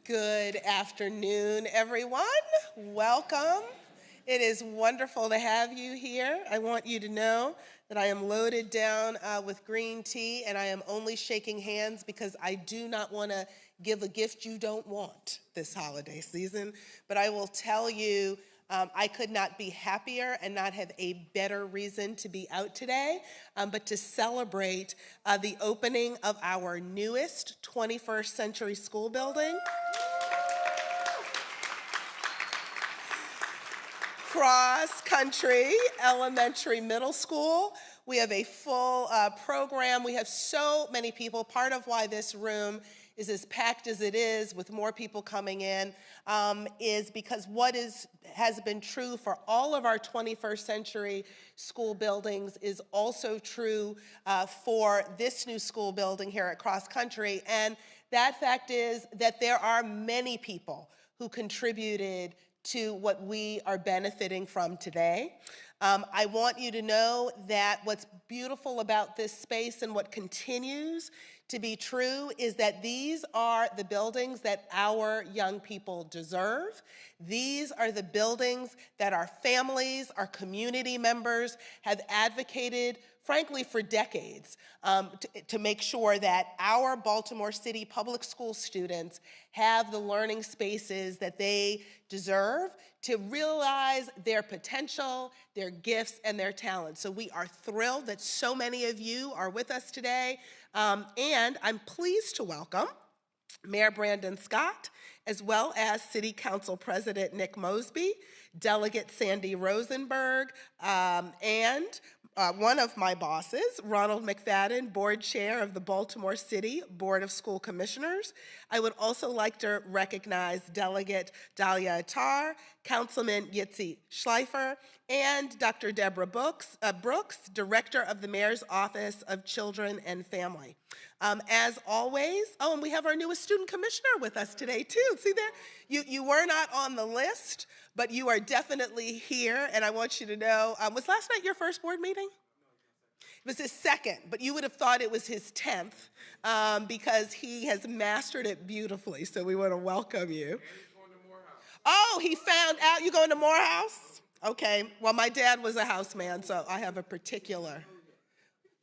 Good afternoon, everyone. Welcome. It is wonderful to have you here. I want you to know that I am loaded down with green tea, and I am only shaking hands because I do not want to give a gift you don't want this holiday season. But I will tell you, I could not be happier and not have a better reason to be out today, but to celebrate the opening of our newest 21st century school building. Cross Country Elementary Middle School. We have a full program. We have so many people. Part of why this room is as packed as it is, with more people coming in, is because what has been true for all of our 21st century school buildings is also true for this new school building here at Cross Country. And that fact is that there are many people who contributed to what we are benefiting from today. I want you to know that what's beautiful about this space and what continues to be true is that these are the buildings that our young people deserve. These are the buildings that our families, our community members have advocated, frankly, for decades, to make sure that our Baltimore City public school students have the learning spaces that they deserve to realize their potential, their gifts, and their talents. So we are thrilled that so many of you are with us today, and I'm pleased to welcome Mayor Brandon Scott, as well as City Council President Nick Mosby, Delegate Sandy Rosenberg, and one of my bosses, Ronald McFadden, Board Chair of the Baltimore City Board of School Commissioners. I would also like to recognize Delegate Dahlia Attar, Councilman Yitzi Schleifer, and Dr. Deborah Brooks, Director of the Mayor's Office of Children and Family. As always, and we have our newest student commissioner with us today too. See there? You were not on the list, but you are definitely here, and I want you to know, was last night your first board meeting? It was his second, but you would have thought it was his 10th because he has mastered it beautifully, so we want to welcome you. And he's going to Morehouse. Oh, he found out you going to Morehouse? Okay, well, my dad was a houseman, so I have a particular.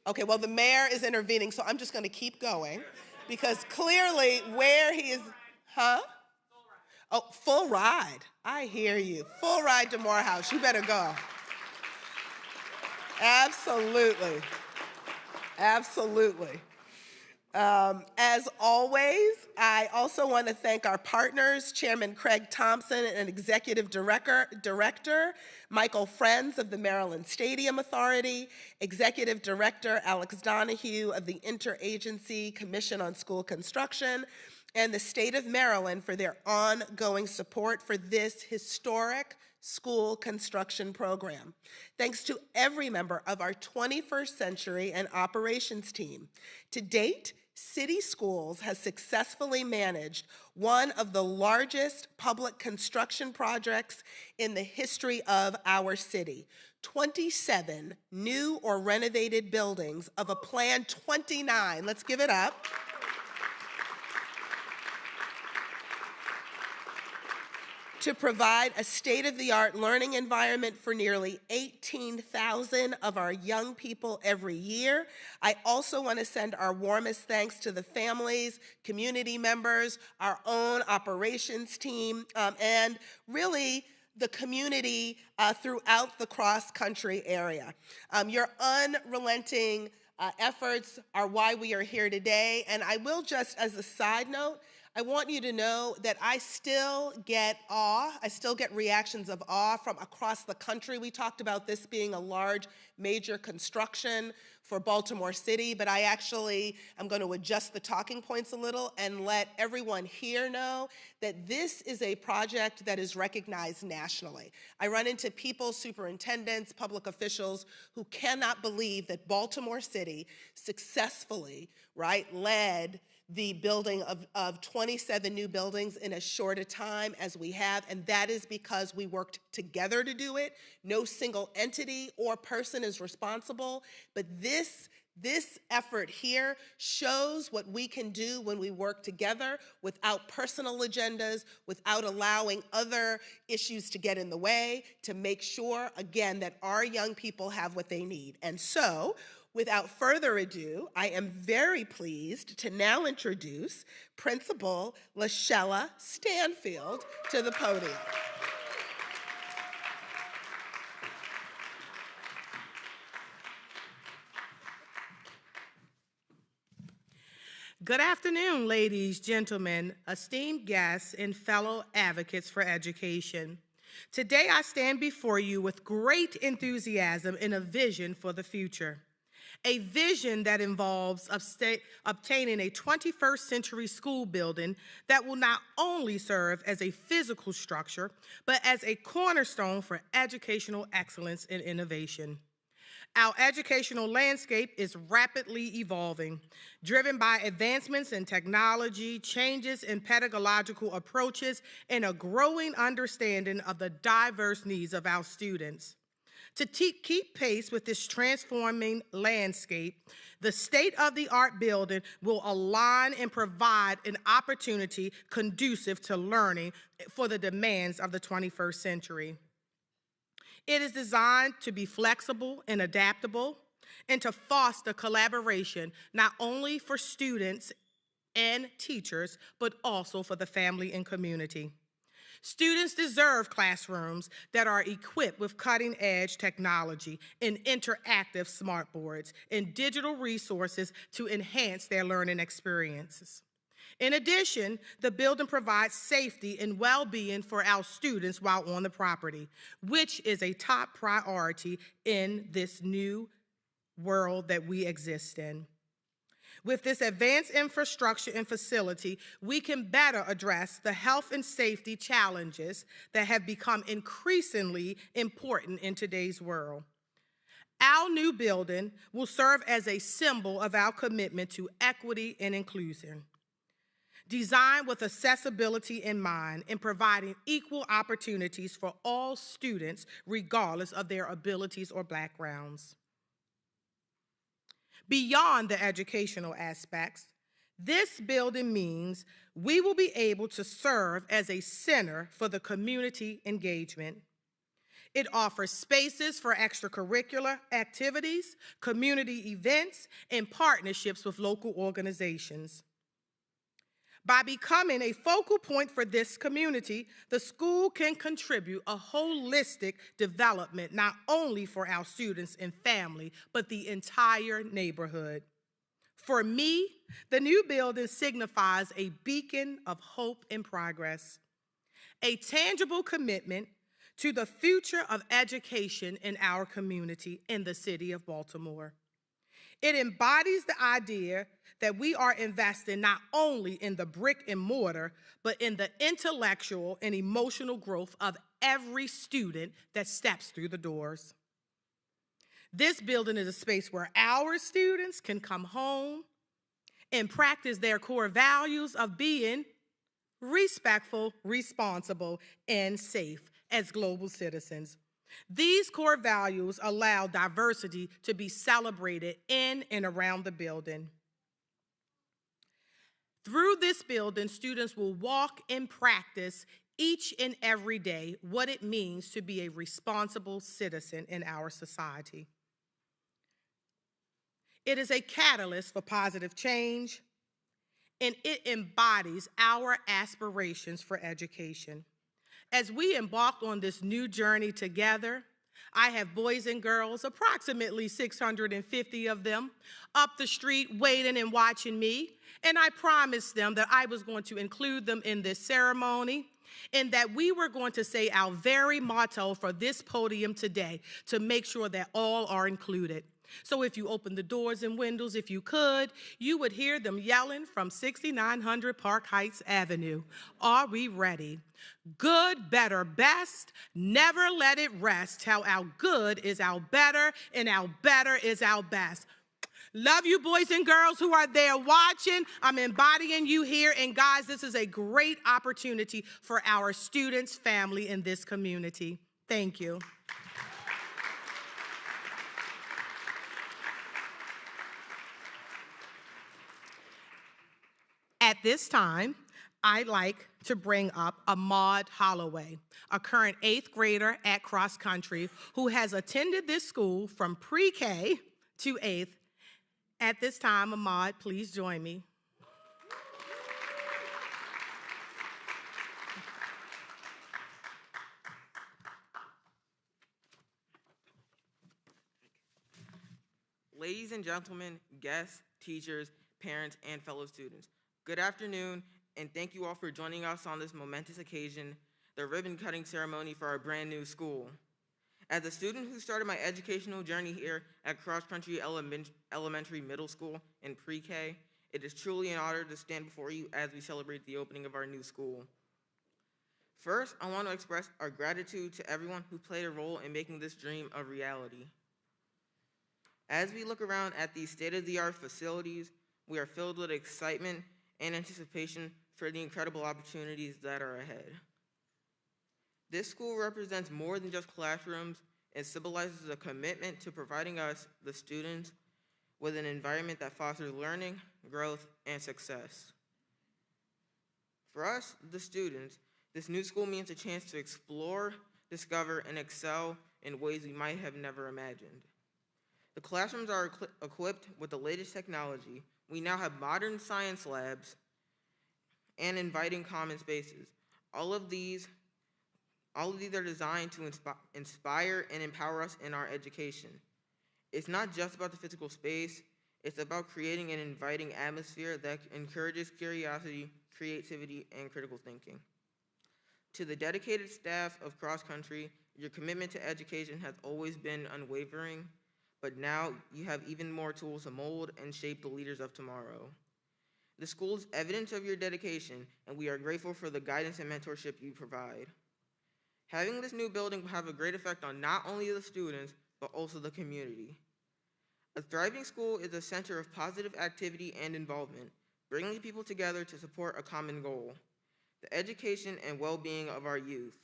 Okay, well, the mayor is intervening, so I'm just going to keep going because clearly where he is, huh? Oh, full ride. I hear you. Full ride to Morehouse. You better go. Absolutely. Absolutely. As always, I also want to thank our partners, Chairman Craig Thompson and Executive Director Michael Friends of the Maryland Stadium Authority, Executive Director Alex Donahue of the Interagency Commission on School Construction, and the state of Maryland for their ongoing support for this historic school construction program. Thanks to every member of our 21st century and operations team. To date, City Schools has successfully managed one of the largest public construction projects in the history of our city. 27 new or renovated buildings of a planned 29. Let's give it up. To provide a state-of-the-art learning environment for nearly 18,000 of our young people every year. I also want to send our warmest thanks to the families, community members, our own operations team, and really the community throughout the cross-country area. Your unrelenting efforts are why we are here today, and I will just, as a side note, I want you to know that I still get reactions of awe from across the country. We talked about this being a large, major construction for Baltimore City, but I actually am going to adjust the talking points a little and let everyone here know that this is a project that is recognized nationally. I run into people, superintendents, public officials who cannot believe that Baltimore City successfully, led the building of 27 new buildings in as short a time as we have, and that is because we worked together to do it. No single entity or person is responsible, but this This effort here shows what we can do when we work together without personal agendas, without allowing other issues to get in the way, to make sure, again, that our young people have what they need. And so, without further ado, I am very pleased to now introduce Principal Lashella Stanfield to the podium. Good afternoon, ladies, gentlemen, esteemed guests, and fellow advocates for education. Today I stand before you with great enthusiasm and a vision for the future. A vision that involves obtaining a 21st century school building that will not only serve as a physical structure, but as a cornerstone for educational excellence and innovation. Our educational landscape is rapidly evolving, driven by advancements in technology, changes in pedagogical approaches, and a growing understanding of the diverse needs of our students. To keep pace with this transforming landscape, the state-of-the-art building will align and provide an opportunity conducive to learning for the demands of the 21st century. It is designed to be flexible and adaptable and to foster collaboration not only for students and teachers, but also for the family and community. Students deserve classrooms that are equipped with cutting-edge technology and interactive smartboards and digital resources to enhance their learning experiences. In addition, the building provides safety and well-being for our students while on the property, which is a top priority in this new world that we exist in. With this advanced infrastructure and facility, we can better address the health and safety challenges that have become increasingly important in today's world. Our new building will serve as a symbol of our commitment to equity and inclusion, designed with accessibility in mind and providing equal opportunities for all students regardless of their abilities or backgrounds. Beyond the educational aspects, this building means we will be able to serve as a center for the community engagement. It offers spaces for extracurricular activities, community events, and partnerships with local organizations. By becoming a focal point for this community, the school can contribute a holistic development not only for our students and family, but the entire neighborhood. For me, the new building signifies a beacon of hope and progress, a tangible commitment to the future of education in our community in the city of Baltimore. It embodies the idea that we are investing not only in the brick and mortar, but in the intellectual and emotional growth of every student that steps through the doors. This building is a space where our students can come home and practice their core values of being respectful, responsible, and safe as global citizens. These core values allow diversity to be celebrated in and around the building. Through this building, students will walk and practice each and every day what it means to be a responsible citizen in our society. It is a catalyst for positive change, and it embodies our aspirations for education. As we embark on this new journey together, I have boys and girls, approximately 650 of them, up the street waiting and watching me, and I promised them that I was going to include them in this ceremony and that we were going to say our very motto for this podium today to make sure that all are included. So if you open the doors and windows, if you could, you would hear them yelling from 6900 Park Heights Avenue. Are we ready? Good, better, best, never let it rest. How our good is our better and our better is our best. Love you, boys and girls who are there watching. I'm embodying you here. And guys, this is a great opportunity for our students, family, and this community. Thank you. this time, I'd like to bring up Ahmad Holloway, a current 8th grader at Cross Country who has attended this school from pre-K to 8th. At this time, Ahmad, please join me. Ladies and gentlemen, guests, teachers, parents, and fellow students, good afternoon, and thank you all for joining us on this momentous occasion, the ribbon-cutting ceremony for our brand new school. As a student who started my educational journey here at Cross Country Elementary Middle School in pre-K, it is truly an honor to stand before you as we celebrate the opening of our new school. First, I want to express our gratitude to everyone who played a role in making this dream a reality. As we look around at these state-of-the-art facilities, we are filled with excitement and anticipation for the incredible opportunities that are ahead. This school represents more than just classrooms. It symbolizes a commitment to providing us, the students, with an environment that fosters learning, growth, and success. For us, the students, this new school means a chance to explore, discover, and excel in ways we might have never imagined. The classrooms are equipped with the latest technology. We now have modern science labs and inviting common spaces. All of these are designed to inspire and empower us in our education. It's not just about the physical space, it's about creating an inviting atmosphere that encourages curiosity, creativity, and critical thinking. To the dedicated staff of Cross Country, your commitment to education has always been unwavering, but now you have even more tools to mold and shape the leaders of tomorrow. The school is evidence of your dedication, and we are grateful for the guidance and mentorship you provide. Having this new building will have a great effect on not only the students, but also the community. A thriving school is a center of positive activity and involvement, bringing people together to support a common goal, the education and well-being of our youth.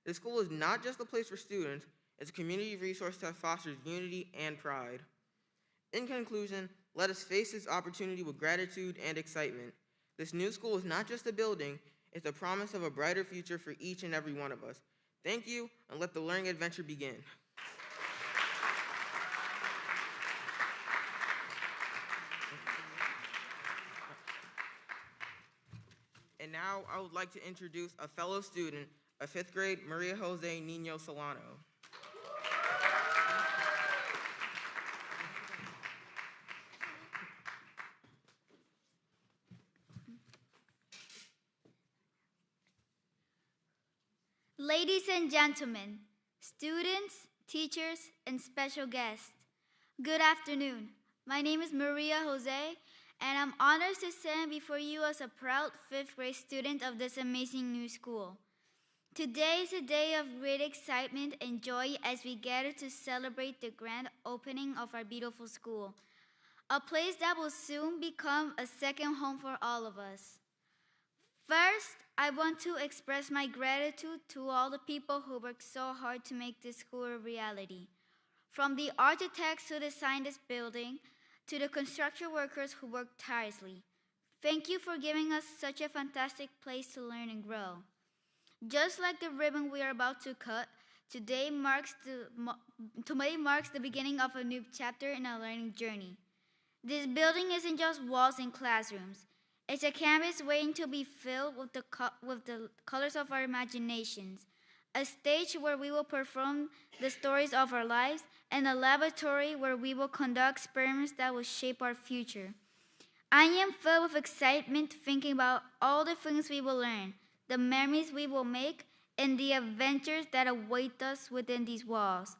This school is not just a place for students, it's a community resource that fosters unity and pride. In conclusion, let us face this opportunity with gratitude and excitement. This new school is not just a building, it's a promise of a brighter future for each and every one of us. Thank you, and let the learning adventure begin. And now I would like to introduce a fellow student, a 5th grade Maria Jose Nino Solano. Ladies and gentlemen, students, teachers, and special guests, good afternoon. My name is Maria Jose, and I'm honored to stand before you as a proud 5th grade student of this amazing new school. Today is a day of great excitement and joy as we gather to celebrate the grand opening of our beautiful school, a place that will soon become a second home for all of us. First, I want to express my gratitude to all the people who worked so hard to make this school a reality. From the architects who designed this building, to the construction workers who worked tirelessly. Thank you for giving us such a fantastic place to learn and grow. Just like the ribbon we are about to cut, today marks the beginning of a new chapter in our learning journey. This building isn't just walls and classrooms. It's a canvas waiting to be filled with the colors of our imaginations, a stage where we will perform the stories of our lives, and a laboratory where we will conduct experiments that will shape our future. I am filled with excitement thinking about all the things we will learn, the memories we will make, and the adventures that await us within these walls.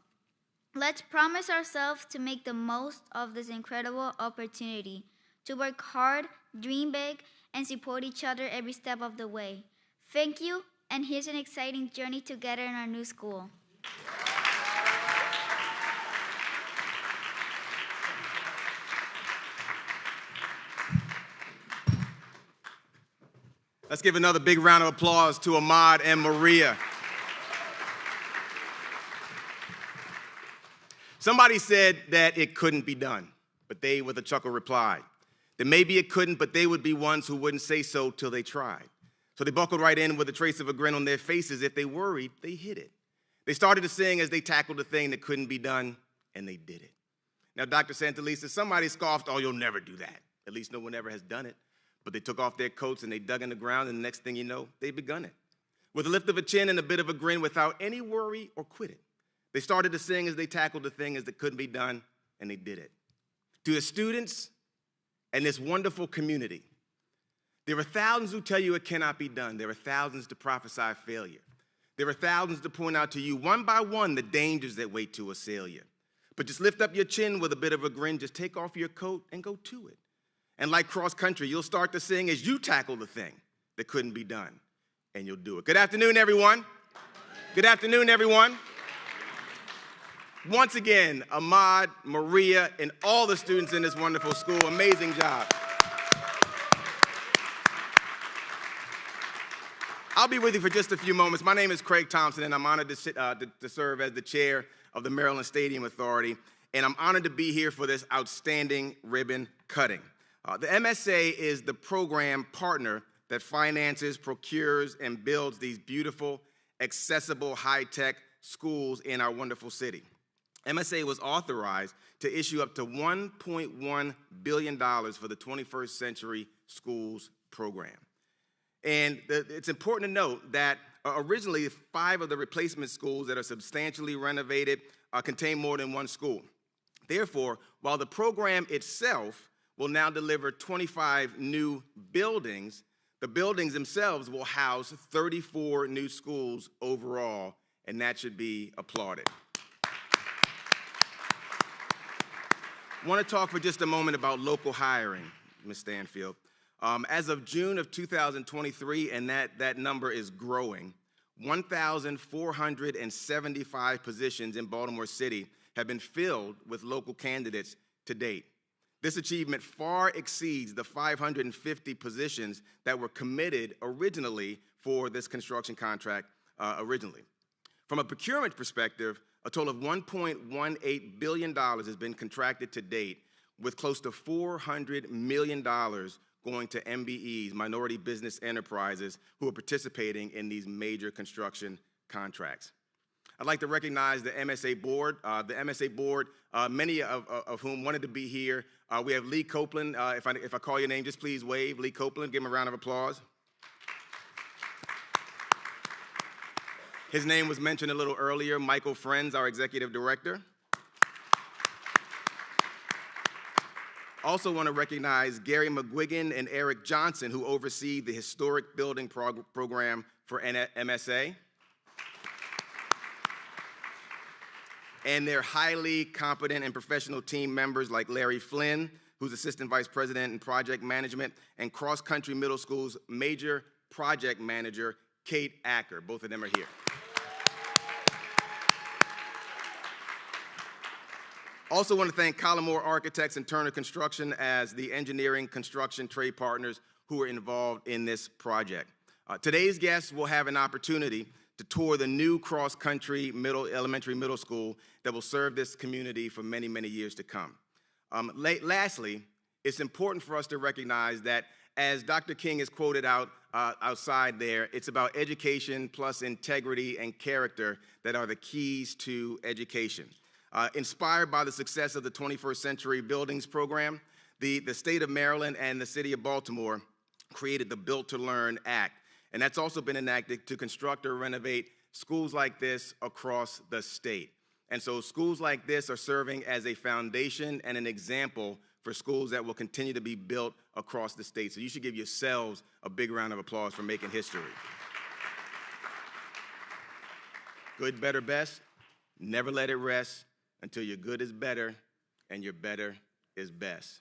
Let's promise ourselves to make the most of this incredible opportunity, to work hard, dream big, and support each other every step of the way. Thank you, and here's an exciting journey together in our new school. Let's give another big round of applause to Ahmad and Maria. Somebody said that it couldn't be done, but they with a chuckle replied, Then maybe it couldn't, but they would be ones who wouldn't say so till they tried. So they buckled right in with a trace of a grin on their faces. If they worried, they hid it. They started to sing as they tackled the thing that couldn't be done, and they did it. Now, Dr. Santelice, somebody scoffed, oh, you'll never do that. At least no one ever has done it. But they took off their coats and they dug in the ground, and the next thing you know, they've begun it. With a lift of a chin and a bit of a grin, without any worry or quit it. They started to sing as they tackled the thing as that couldn't be done, and they did it. To the students and this wonderful community, there are thousands who tell you it cannot be done. There are thousands to prophesy failure. There are thousands to point out to you one by one the dangers that wait to assail you. But just lift up your chin with a bit of a grin, just take off your coat and go to it. And like cross country, you'll start to sing as you tackle the thing that couldn't be done, and you'll do it. Good afternoon, everyone. Good afternoon, everyone. Once again, Ahmad, Maria, and all the students in this wonderful school, amazing job. I'll be with you for just a few moments. My name is Craig Thompson, and I'm honored to serve as the chair of the Maryland Stadium Authority, and I'm honored to be here for this outstanding ribbon cutting. The MSA is the program partner that finances, procures, and builds these beautiful, accessible, high-tech schools in our wonderful city. MSA was authorized to issue up to $1.1 billion for the 21st Century Schools program. And it's important to note that originally 5 of the replacement schools that are substantially renovated contain more than one school. Therefore, while the program itself will now deliver 25 new buildings, the buildings themselves will house 34 new schools overall, and that should be applauded. I want to talk for just a moment about local hiring, Ms. Stanfield. As of June of 2023, and that number is growing, 1,475 positions in Baltimore City have been filled with local candidates to date. This achievement far exceeds the 550 positions that were committed originally for this construction contract originally. From a procurement perspective, a total of $1.18 billion has been contracted to date, with close to $400 million going to MBEs, minority business enterprises, who are participating in these major construction contracts. I'd like to recognize the MSA board. Many of whom wanted to be here. We have Lee Copeland. If I call your name, just please wave. Lee Copeland, give him a round of applause. His name was mentioned a little earlier. Michael Friends, our executive director. Also want to recognize Gary McGuigan and Eric Johnson, who oversee the historic building program for MSA. And their highly competent and professional team members like Larry Flynn, who's Assistant Vice President in Project Management, and Cross Country Middle School's Major Project Manager, Kate Acker. Both of them are here. Also want to thank Collymore Architects and Turner Construction as the engineering construction trade partners who are involved in this project. Today's guests will have an opportunity to tour the new Cross Country Elementary Middle School that will serve this community for many, many years to come. Lastly, it's important for us to recognize that, as Dr. King has quoted outside there, it's about education plus integrity and character that are the keys to education. Inspired by the success of the 21st Century Buildings program, the state of Maryland and the city of Baltimore created the Built to Learn Act. And that's also been enacted to construct or renovate schools like this across the state. And so schools like this are serving as a foundation and an example for schools that will continue to be built across the state. So you should give yourselves a big round of applause for making history. Good, better, best. Never let it rest until your good is better and your better is best.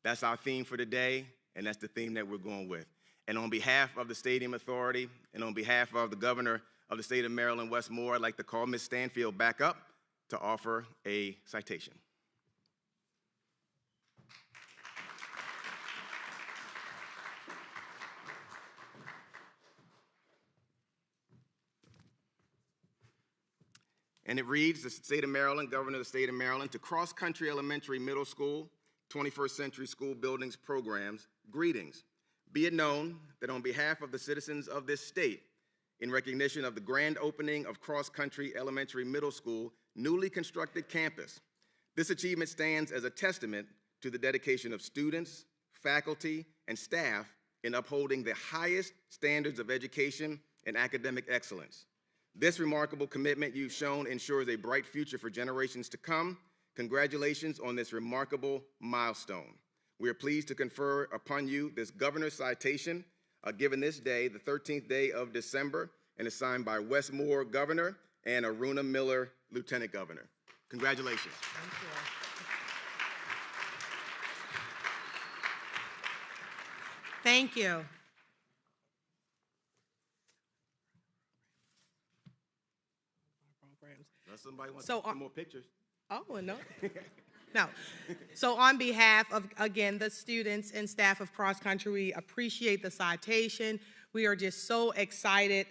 That's our theme for today, and that's the theme that we're going with. And on behalf of the Stadium Authority and on behalf of the governor of the state of Maryland, Wes Moore, I'd like to call Ms. Stanfield back up to offer a citation. And it reads, the state of Maryland, governor of the state of Maryland, to Cross Country Elementary Middle School, 21st Century School Buildings programs, greetings. Be it known that on behalf of the citizens of this state, in recognition of the grand opening of Cross Country Elementary Middle School newly constructed campus, this achievement stands as a testament to the dedication of students, faculty, and staff in upholding the highest standards of education and academic excellence. This remarkable commitment you've shown ensures a bright future for generations to come. Congratulations on this remarkable milestone. We are pleased to confer upon you this governor's citation given this day, the 13th day of December, and is signed by Wes Moore, Governor, and Aruna Miller, Lieutenant Governor. Congratulations. Thank you. Thank you. Unless somebody wants So, some more pictures. Oh, no. No. So on behalf of, again, the students and staff of Cross Country, we appreciate the citation. We are just so excited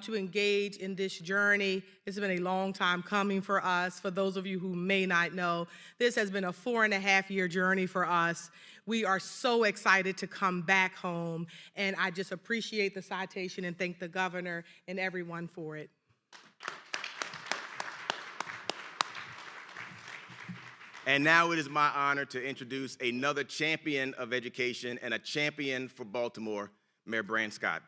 to engage in this journey. It's been a long time coming for us. For those of you who may not know, this has been a 4.5-year journey for us. We are so excited to come back home, and I just appreciate the citation and thank the governor and everyone for it. And now it is my honor to introduce another champion of education and a champion for Baltimore, Mayor Brandon Scott.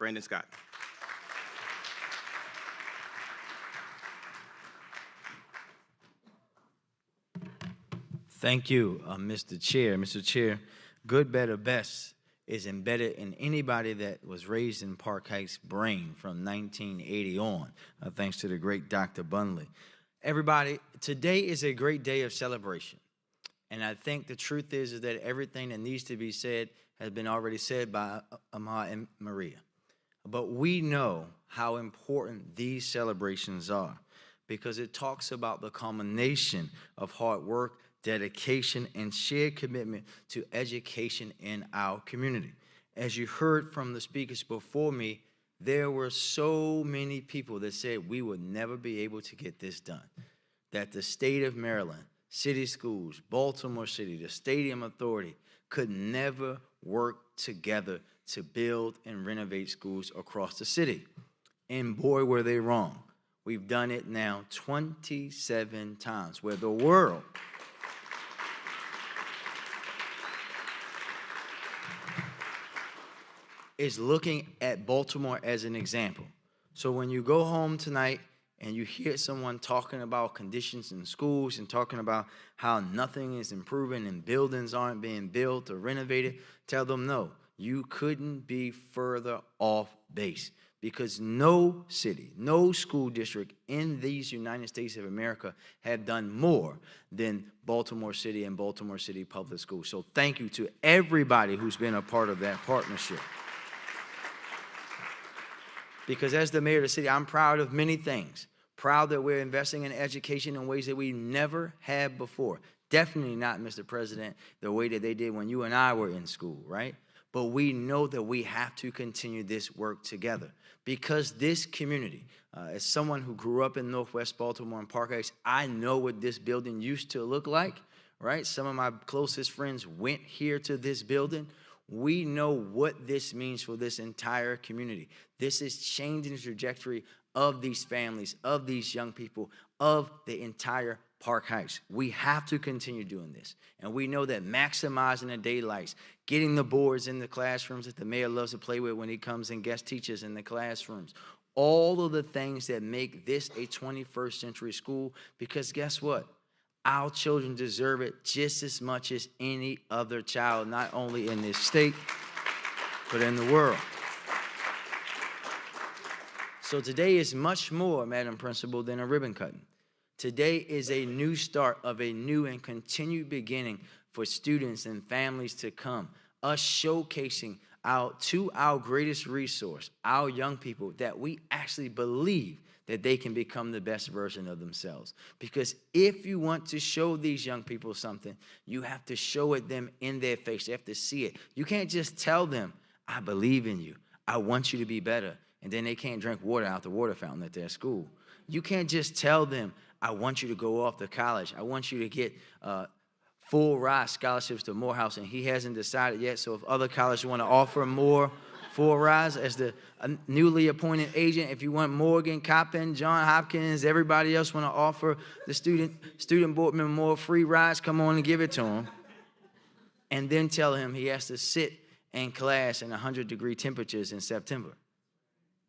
Thank you, Mr. Chair. Mr. Chair, good, better, best is embedded in anybody that was raised in Park Heights' brain from 1980 on, thanks to the great Dr. Bunley. Everybody, today is a great day of celebration. And I think the truth is that everything that needs to be said has been already said by Amar and Maria. But we know how important these celebrations are because it talks about the culmination of hard work, dedication, and shared commitment to education in our community. As you heard from the speakers before me, there were so many people that said we would never be able to get this done, that the state of Maryland, city schools, Baltimore City, the Stadium Authority could never work together to build and renovate schools across the city. And boy, were they wrong. We've done it now 27 times, where the world is looking at Baltimore as an example. So when you go home tonight and you hear someone talking about conditions in schools and talking about how nothing is improving and buildings aren't being built or renovated, tell them no, you couldn't be further off base, because no city, no school district in these United States of America have done more than Baltimore City and Baltimore City Public Schools. So thank you to everybody who's been a part of that partnership. Because as the mayor of the city, I'm proud of many things. Proud that we're investing in education in ways that we never had before. Definitely not, Mr. President, the way that they did when you and I were in school, right? But we know that we have to continue this work together, because this community, as someone who grew up in Northwest Baltimore and Park Heights, I know what this building used to look like, right? Some of my closest friends went here to this building. We know what this means for this entire community. This is changing the trajectory of these families, of these young people, of the entire Park Heights. We have to continue doing this. And we know that maximizing the daylights, getting the boards in the classrooms that the mayor loves to play with when he comes and guest teaches in the classrooms, all of the things that make this a 21st century school, because guess what? Our children deserve it just as much as any other child, not only in this state, but in the world. So today is much more, Madam Principal, than a ribbon cutting. Today is a new start of a new and continued beginning for students and families to come, us showcasing to our greatest resource, our young people, that we actually believe that they can become the best version of themselves. Because if you want to show these young people something, you have to show it them in their face. They have to see it. You can't just tell them, I believe in you. I want you to be better. And then they can't drink water out the water fountain at their school. You can't just tell them, I want you to go off to college. I want you to get full ride scholarships to Morehouse, and he hasn't decided yet. So if other colleges want to offer more full rides as the newly appointed agent, if you want Morgan, Coppin, John Hopkins, everybody else want to offer the student board member more free rides, come on and give it to him. And then tell him he has to sit in class in 100-degree temperatures in September.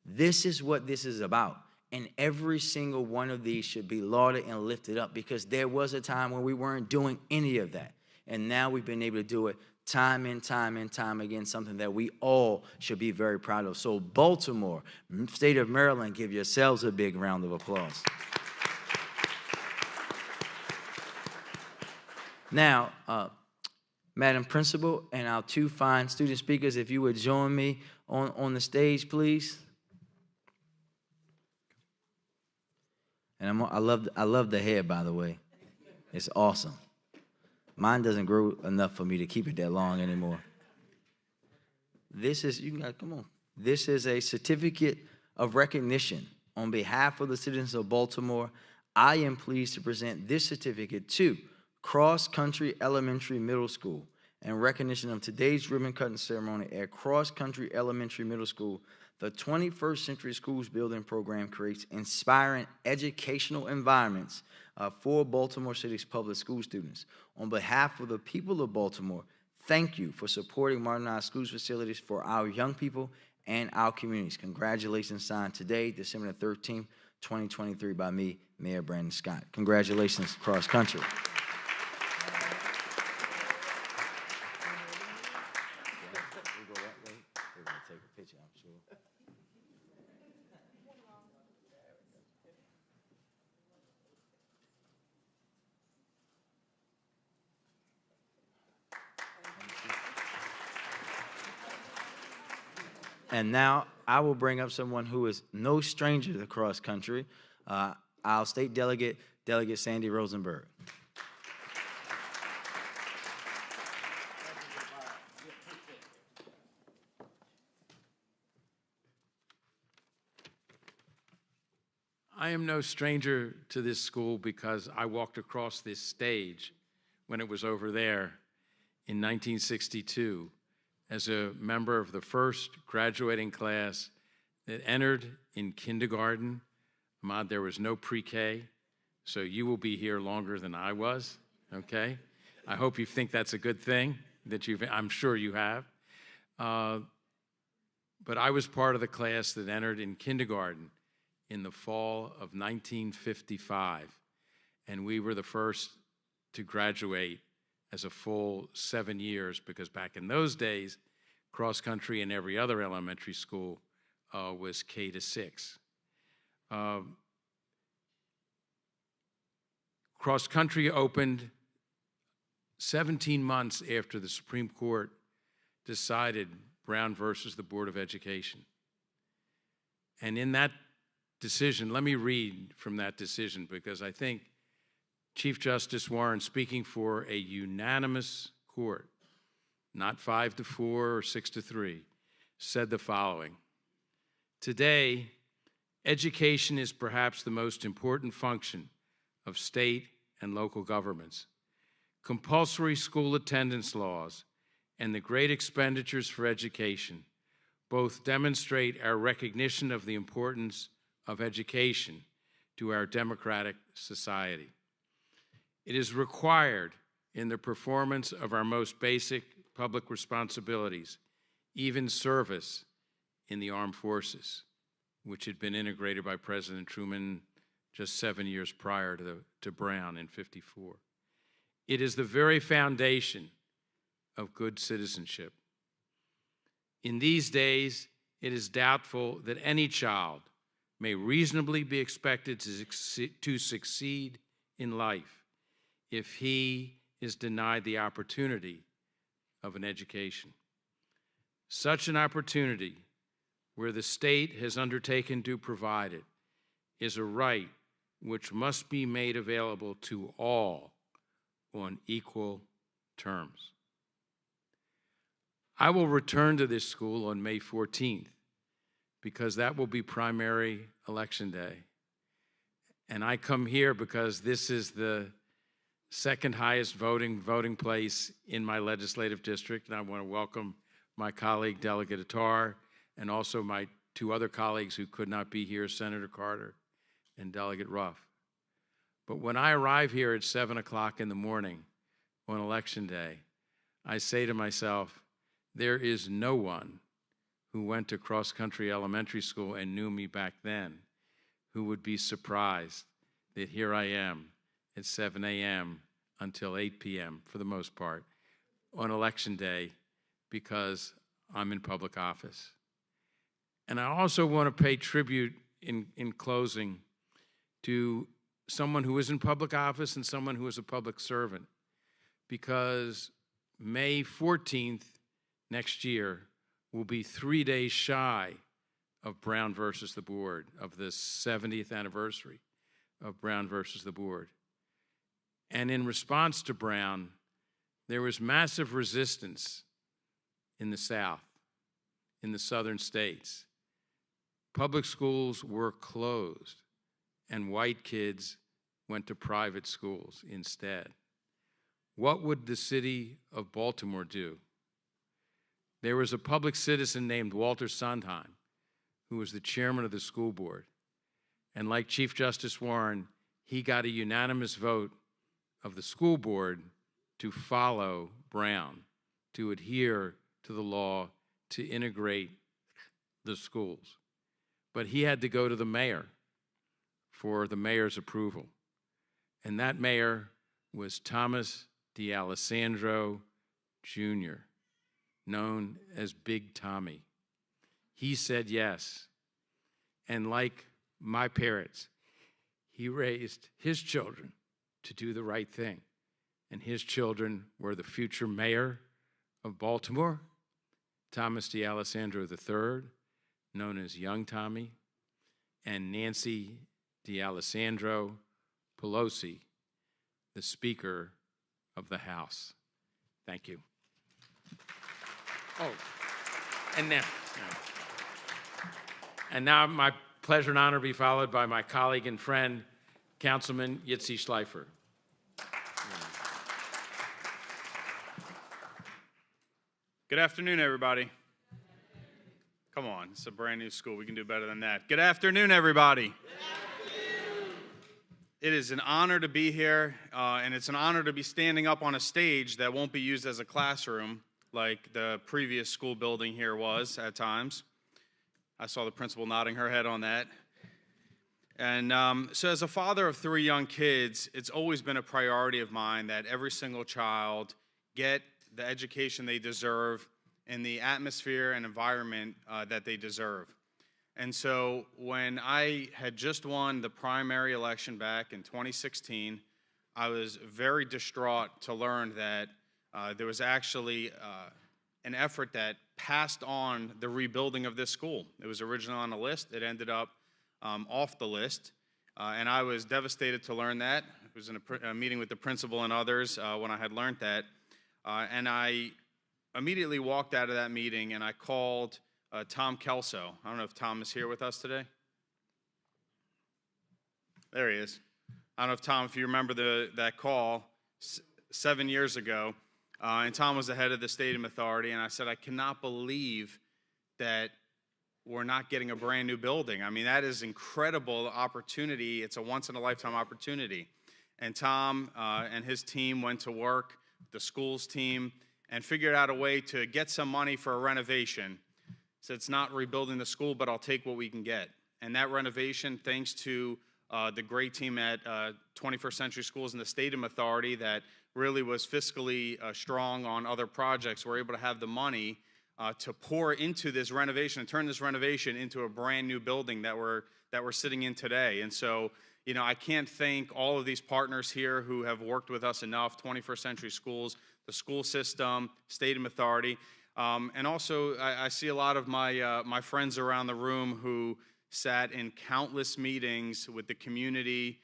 This is what this is about. And every single one of these should be lauded and lifted up, because there was a time when we weren't doing any of that. And now we've been able to do it time and time and time again, something that we all should be very proud of. So Baltimore, state of Maryland, give yourselves a big round of applause. Now, Madam Principal and our two fine student speakers, if you would join me on the stage, please. And I love the hair, by the way. It's awesome. Mine doesn't grow enough for me to keep it that long anymore. This is, come on. This is a certificate of recognition. On behalf of the citizens of Baltimore, I am pleased to present this certificate to Cross Country Elementary Middle School in recognition of today's ribbon cutting ceremony at Cross Country Elementary Middle School. The 21st Century Schools Building Program creates inspiring educational environments for Baltimore City's public school students. On behalf of the people of Baltimore, thank you for supporting modernized schools facilities for our young people and our communities. Congratulations, signed today, December 13th, 2023, by me, Mayor Brandon Scott. Congratulations, Cross Country. And now I will bring up someone who is no stranger to cross country, our state delegate, Delegate Sandy Rosenberg. I am no stranger to this school because I walked across this stage when it was over there in 1962 as a member of the first graduating class that entered in kindergarten. Ahmad, there was no pre-K, so you will be here longer than I was, okay? I hope you think that's a good thing, I'm sure you have. But I was part of the class that entered in kindergarten in the fall of 1955, and we were the first to graduate as a full 7 years, because back in those days, cross country in every other elementary school was K to 6. Cross country opened 17 months after the Supreme Court decided Brown versus the Board of Education. And in that decision, let me read from that decision, because I think Chief Justice Warren, speaking for a unanimous court, not 5-4 or 6-3, said the following: "Today, education is perhaps the most important function of state and local governments. Compulsory school attendance laws and the great expenditures for education both demonstrate our recognition of the importance of education to our democratic society. It is required in the performance of our most basic public responsibilities, even service in the armed forces," which had been integrated by President Truman just 7 years prior to Brown in '54. "It is the very foundation of good citizenship. In these days, it is doubtful that any child may reasonably be expected to succeed in life if he is denied the opportunity of an education. Such an opportunity, where the state has undertaken to provide it, is a right which must be made available to all on equal terms." I will return to this school on May 14th, because that will be primary election day. And I come here because this is the second highest voting place in my legislative district, and I want to welcome my colleague, Delegate Attar, and also my two other colleagues who could not be here, Senator Carter and Delegate Ruff. But when I arrive here at 7 o'clock in the morning on Election Day, I say to myself, there is no one who went to cross-country elementary school and knew me back then who would be surprised that here I am at 7 a.m. until 8 p.m., for the most part, on Election Day because I'm in public office. And I also want to pay tribute in closing to someone who is in public office and someone who is a public servant, because May 14th next year will be 3 days shy of Brown versus the Board, of the 70th anniversary of Brown versus the Board. And in response to Brown, there was massive resistance in the South, in the southern states. Public schools were closed, and white kids went to private schools instead. What would the city of Baltimore do? There was a public citizen named Walter Sondheim, who was the chairman of the school board. And like Chief Justice Warren, he got a unanimous vote of the school board to follow Brown, to adhere to the law, to integrate the schools. But he had to go to the mayor for the mayor's approval. And that mayor was Thomas D'Alessandro Jr., known as Big Tommy. He said yes. And like my parents, he raised his children to do the right thing. And his children were the future mayor of Baltimore, Thomas D'Alessandro III, known as Young Tommy, and Nancy D'Alessandro Pelosi, the Speaker of the House. Thank you. Oh, and now my pleasure and honor be followed by my colleague and friend, Councilman Yitzi Schleifer. Good afternoon, everybody. Come on, it's a brand new school. We can do better than that. Good afternoon, everybody. Good afternoon. It is an honor to be here, and it's an honor to be standing up on a stage that won't be used as a classroom like the previous school building here was at times. I saw the principal nodding her head on that. And so as a father of 3 young kids, it's always been a priority of mine that every single child get the education they deserve in the atmosphere and environment that they deserve. And so when I had just won the primary election back in 2016, I was very distraught to learn that there was actually an effort that passed on the rebuilding of this school. It was originally on the list. It ended up off the list. And I was devastated to learn that. I was in a meeting with the principal and others when I had learned that. And I immediately walked out of that meeting and I called Tom Kelso. I don't know if Tom is here with us today. There he is. I don't know if Tom, if you remember that call 7 years ago. And Tom was the head of the Stadium Authority. And I said, I cannot believe that we're not getting a brand new building. I mean, that is incredible opportunity. It's a once-in-a-lifetime opportunity. And Tom and his team went to work, the school's team, and figured out a way to get some money for a renovation. So it's not rebuilding the school, but I'll take what we can get. And that renovation, thanks to the great team at 21st Century Schools and the Stadium Authority that really was fiscally strong on other projects, we're able to have the money to pour into this renovation and turn this renovation into a brand new building that we're sitting in today. And so, you know, I can't thank all of these partners here who have worked with us enough, 21st Century Schools, the school system, Stadium Authority. And also, I see a lot of my friends around the room who sat in countless meetings with the community,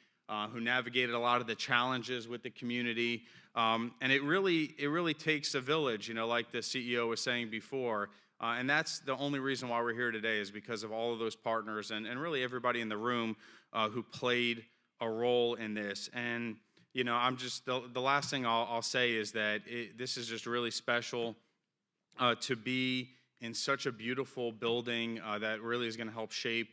who navigated a lot of the challenges with the community. And it really takes a village, you know, like the CEO was saying before. And that's the only reason why we're here today, is because of all of those partners and really everybody in the room who played a role in this. And you know, I'm just, the last thing I'll say is that this is just really special to be in such a beautiful building that really is going to help shape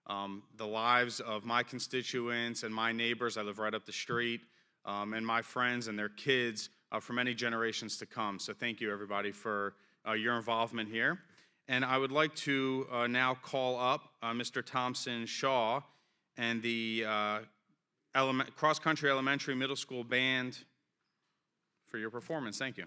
the lives of my constituents and my neighbors. I live right up the street, and my friends and their kids for many generations to come. So thank you, everybody, for your involvement here. And I would like to now call up Mr. Thompson Shaw and the Cross Country Elementary Middle School Band for your performance. Thank you.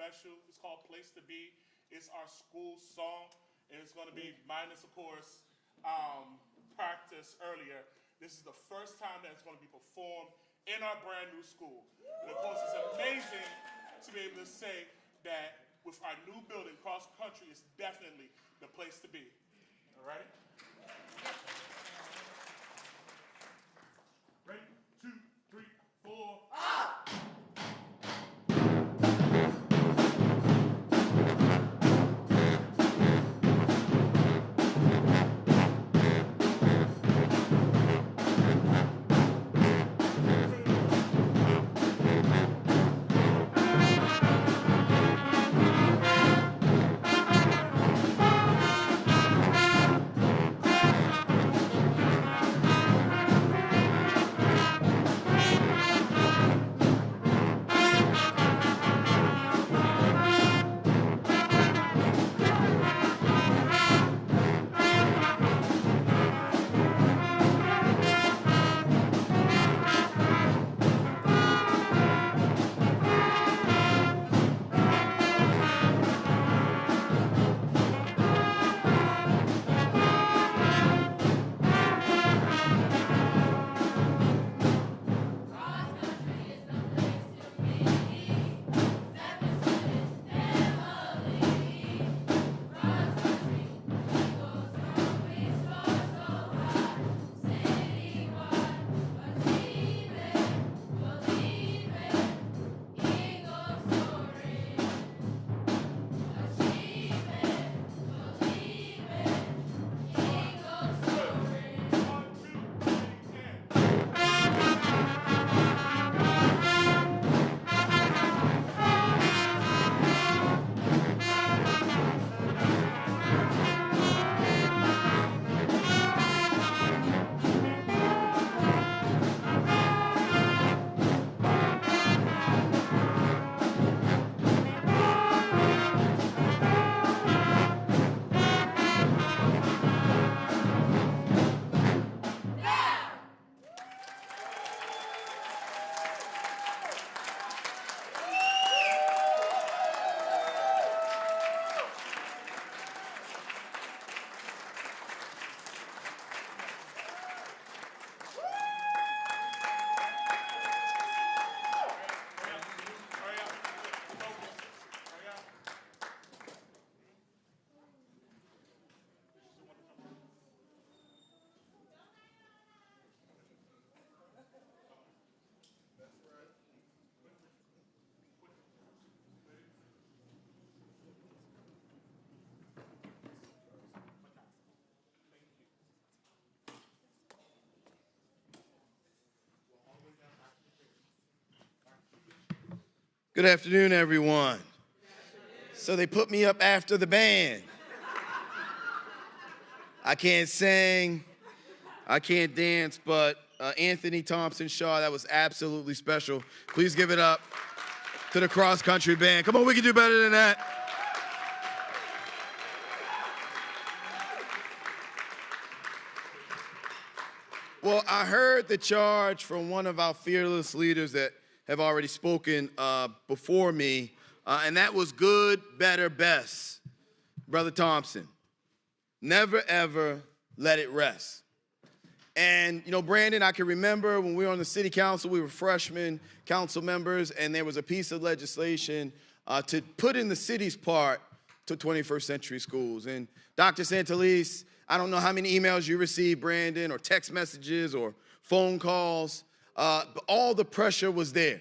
special. It's called Place to Be. It's our school song, and it's going to be minus, of course, practice earlier. This is the first time that it's going to be performed in our brand new school. And of course, it's amazing to be able to say that with our new building, Cross Country is definitely the place to be. All right? Good afternoon, everyone. So they put me up after the band. I can't sing, I can't dance, but Anthony Thompson Shaw, that was absolutely special. Please give it up to the cross country band. Come on, we can do better than that. Well, I heard the charge from one of our fearless leaders that have already spoken before me, and that was good, better, best. Brother Thompson, never, ever let it rest. And, you know, Brandon, I can remember when we were on the city council, we were freshmen council members, and there was a piece of legislation to put in the city's part to 21st century schools. And Dr. Santalese, I don't know how many emails you received, Brandon, or text messages or phone calls, but all the pressure was there.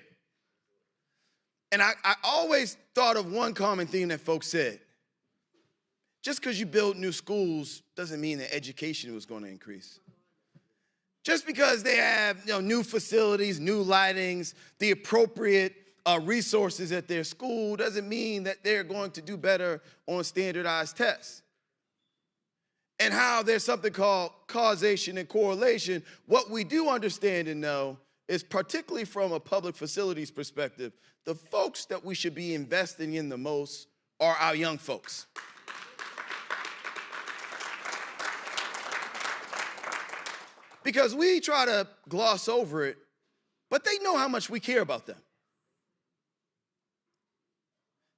And I always thought of one common theme that folks said. Just because you build new schools doesn't mean that education was going to increase. Just because they have new facilities, new lightings, the appropriate resources at their school doesn't mean that they're going to do better on standardized tests. And how there's something called causation and correlation, what we do understand and know is, particularly from a public facilities perspective, the folks that we should be investing in the most are our young folks. Because we try to gloss over it, but they know how much we care about them.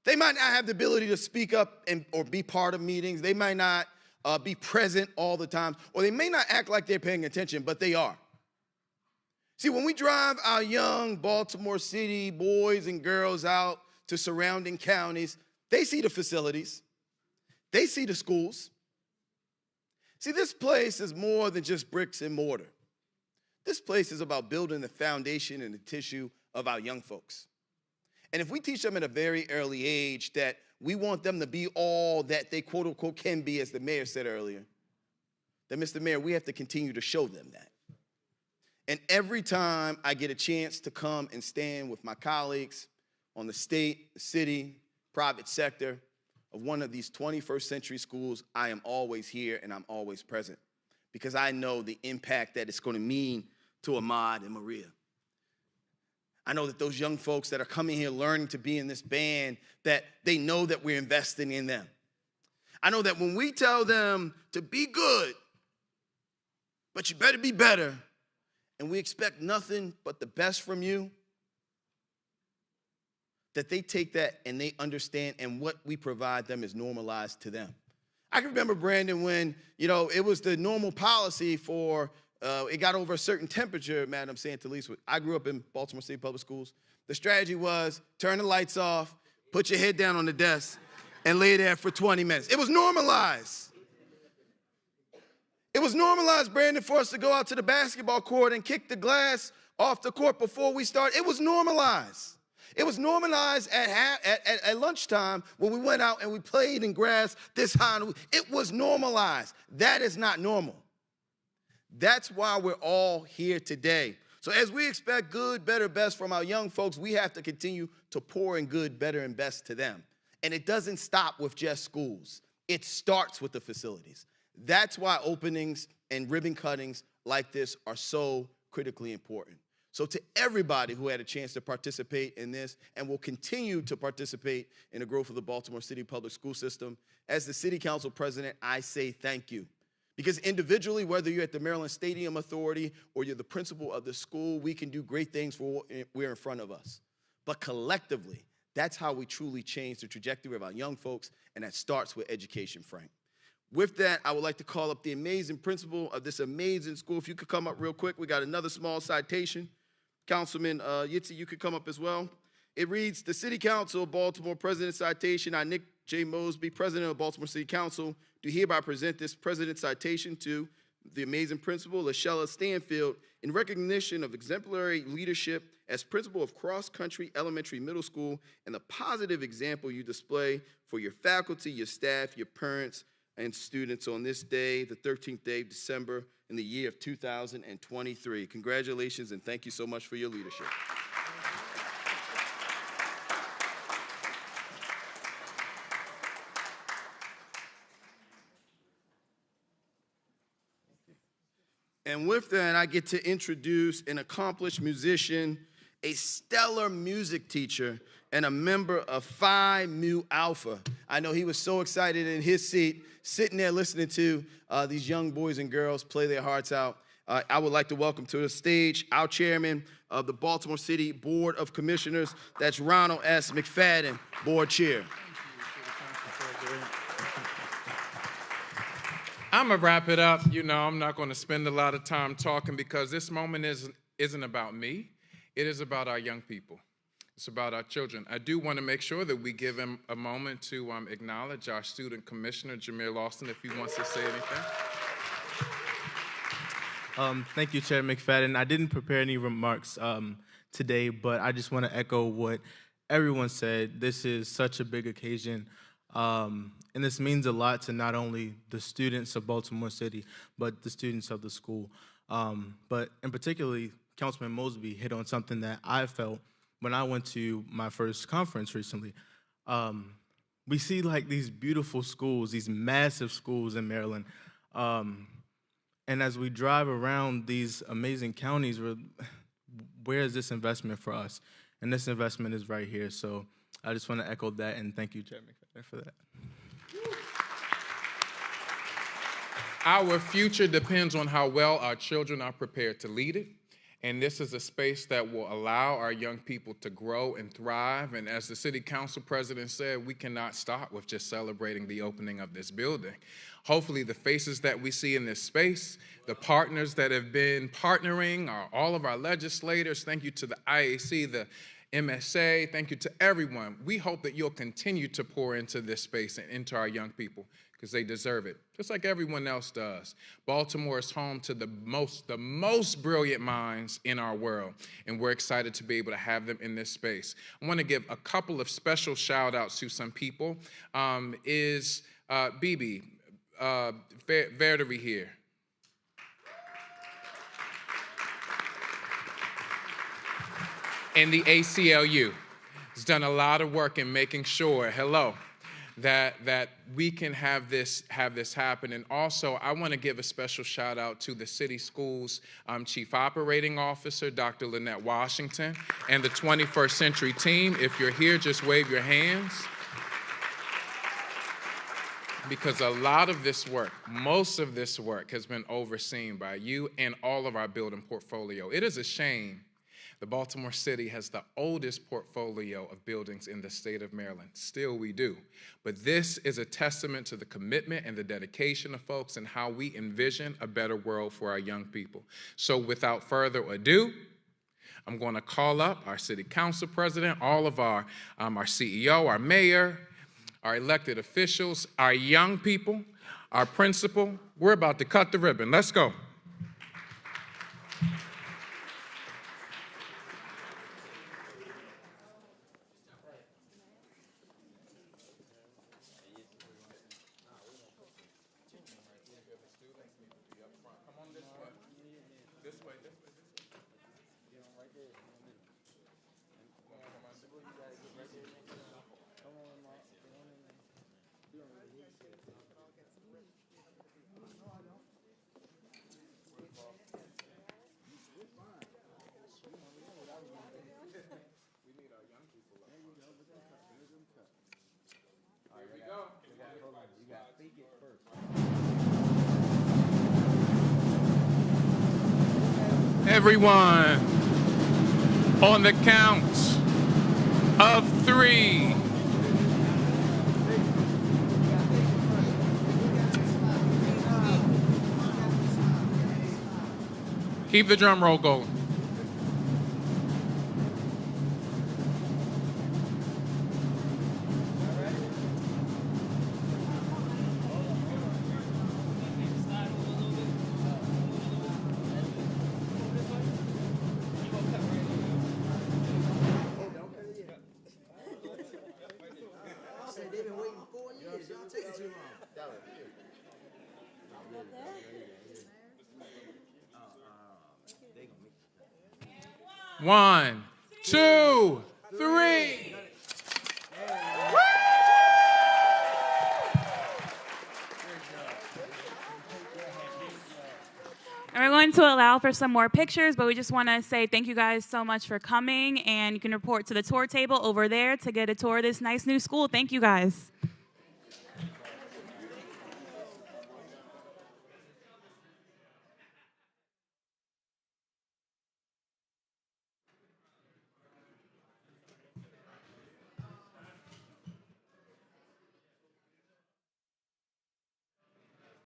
They might not have the ability to speak up or be part of meetings. They might not be present all the time, or they may not act like they're paying attention, but they are. See, when we drive our young Baltimore City boys and girls out to surrounding counties, they see the facilities, they see the schools. See, this place is more than just bricks and mortar. This place is about building the foundation and the tissue of our young folks. And if we teach them at a very early age that we want them to be all that they quote unquote can be, as the mayor said earlier, then Mr. Mayor, we have to continue to show them that. And every time I get a chance to come and stand with my colleagues on the state, the city, private sector of one of these 21st century schools, I am always here and I'm always present because I know the impact that it's going to mean to Ahmad and Maria. I know that those young folks that are coming here learning to be in this band, that they know that we're investing in them. I know that when we tell them to be good, but you better be better, and we expect nothing but the best from you, that they take that and they understand, and what we provide them is normalized to them. I can remember, Brandon, when, it was the normal policy for it got over a certain temperature, Madam Santalese. I grew up in Baltimore City Public Schools. The strategy was turn the lights off, put your head down on the desk, and lay there for 20 minutes. It was normalized. It was normalized, Brandon, for us to go out to the basketball court and kick the glass off the court before we start. It was normalized. It was normalized at lunchtime when we went out and we played in grass this high. It was normalized. That is not normal. That's why we're all here today. So as we expect good, better, best from our young folks, we have to continue to pour in good, better, and best to them. And it doesn't stop with just schools. It starts with the facilities. That's why openings and ribbon cuttings like this are so critically important. So to everybody who had a chance to participate in this and will continue to participate in the growth of the Baltimore City public school system, as the City Council President, I say thank you. Because individually, whether you're at the Maryland Stadium Authority or you're the principal of the school, we can do great things for what we're in front of us. But collectively, that's how we truly change the trajectory of our young folks, and that starts with education, Frank. With that, I would like to call up the amazing principal of this amazing school. If you could come up real quick. We got another small citation. Councilman Yitzi, you could come up as well. It reads, the City Council of Baltimore President Citation. I, Nick J. Mosby, President of Baltimore City Council, do hereby present this President Citation to the amazing principal, LaShella Stanfield, in recognition of exemplary leadership as principal of Cross Country Elementary Middle School and the positive example you display for your faculty, your staff, your parents, and students on this day, the 13th day of December in the year of 2023. Congratulations, and thank you so much for your leadership. And with that, I get to introduce an accomplished musician, a stellar music teacher, and a member of Phi Mu Alpha. I know he was so excited in his seat, sitting there listening to these young boys and girls play their hearts out. I would like to welcome to the stage our chairman of the Baltimore City Board of Commissioners. That's Ronald S. McFadden, board chair. I'm going to wrap it up. You know, I'm not going to spend a lot of time talking because this moment isn't about me. It is about our young people. It's about our children. I do want to make sure that we give him a moment to acknowledge our student commissioner, Jameer Lawson, if he wants to say anything. Thank you, Chair McFadden. I didn't prepare any remarks today, but I just want to echo what everyone said. This is such a big occasion, and this means a lot to not only the students of Baltimore City, but the students of the school. But in particularly, Councilman Mosby hit on something that I felt when I went to my first conference recently. We see like these beautiful schools, these massive schools in Maryland. And as we drive around these amazing counties, where is this investment for us? And this investment is right here. So I just want to echo that, and thank you, Chair McFadden, for that. Our future depends on how well our children are prepared to lead it. And this is a space that will allow our young people to grow and thrive. And as the city council president said, we cannot stop with just celebrating the opening of this building. Hopefully the faces that we see in this space, the partners that have been partnering, all of our legislators, thank you to the IAC, the MSA, thank you to everyone. We hope that you'll continue to pour into this space and into our young people, because they deserve it, just like everyone else does. Baltimore is home to the most brilliant minds in our world, and we're excited to be able to have them in this space. I want to give a couple of special shout-outs to some people. Bibi Verdery here? And the ACLU has done a lot of work in making sure, that we can have this happen. And also, I want to give a special shout out to the city schools Chief Operating Officer, Dr. Lynette Washington, and the 21st Century team. If you're here, just wave your hands. Because a lot of this work, most of this work has been overseen by you and all of our building portfolio. It is a shame the Baltimore City has the oldest portfolio of buildings in the state of Maryland. Still, we do. But this is a testament to the commitment and the dedication of folks and how we envision a better world for our young people. So without further ado, I'm going to call up our city council president, all of our CEO, our mayor, our elected officials, our young people, our principal. We're about to cut the ribbon. Let's go. Everyone, on the count of 3. Keep the drum roll going. One, two, three. And we're going to allow for some more pictures, but we just want to say thank you guys so much for coming, and you can report to the tour table over there to get a tour of this nice new school. Thank you guys.